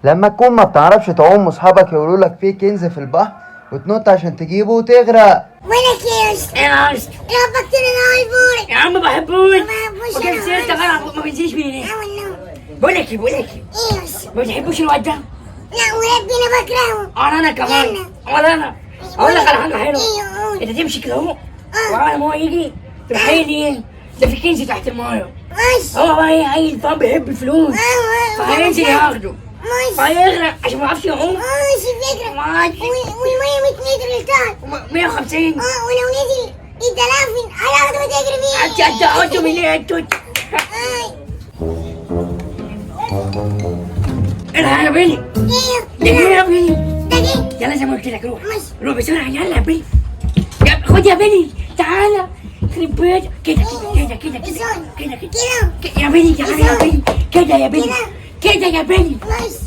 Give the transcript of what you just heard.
لما تكون ما بتعرفش تعوم واصحابك يقولوا لك في كنز في البحر وتنط عشان تجيبه وتغرق. وينك يا اسطى؟ يا اسطى ربك انا هايبوري. يا عم ما بحبوش. ما بحبوش وكان أنا سيرت خالص. غلط ما بينزلش من هنا. والله. بقول لك ايه يا اسطى؟ ما بتحبوش الواد ده؟ لا وربي انا بكرهه. انا كمان. ولا انا اقول لك على حاجه حلوه. ايه قول. انت تمشي كده اهو وعلى ما هو يجي تروح قايل ايه ده في كنز تحت المايه. ماشي. هو بقى ايه عيل فاهم بيحب الفلوس فهينزل ياخده ماشي. فهيغرق عشان ما يعرفش يعوم. ماشي فكرة. ماشي. والمية 100 متر لتحت. 150. ولو نزل الدلافين هياخده وتجري فيه. انت قلت من ايه انت؟ الحق يا بيلي. ايه يا بيلي. ده جه. يلا زي ما قلت لك روح. ماشي. روح بسرعه يلا يا بيلي. خد يا بيلي تعالى يخرب بيتك كده كده إزاي؟ كده كده. يا بيلي تعالى يا بيلي كده يا بيلي كده. كده يا بيلي. ماشي.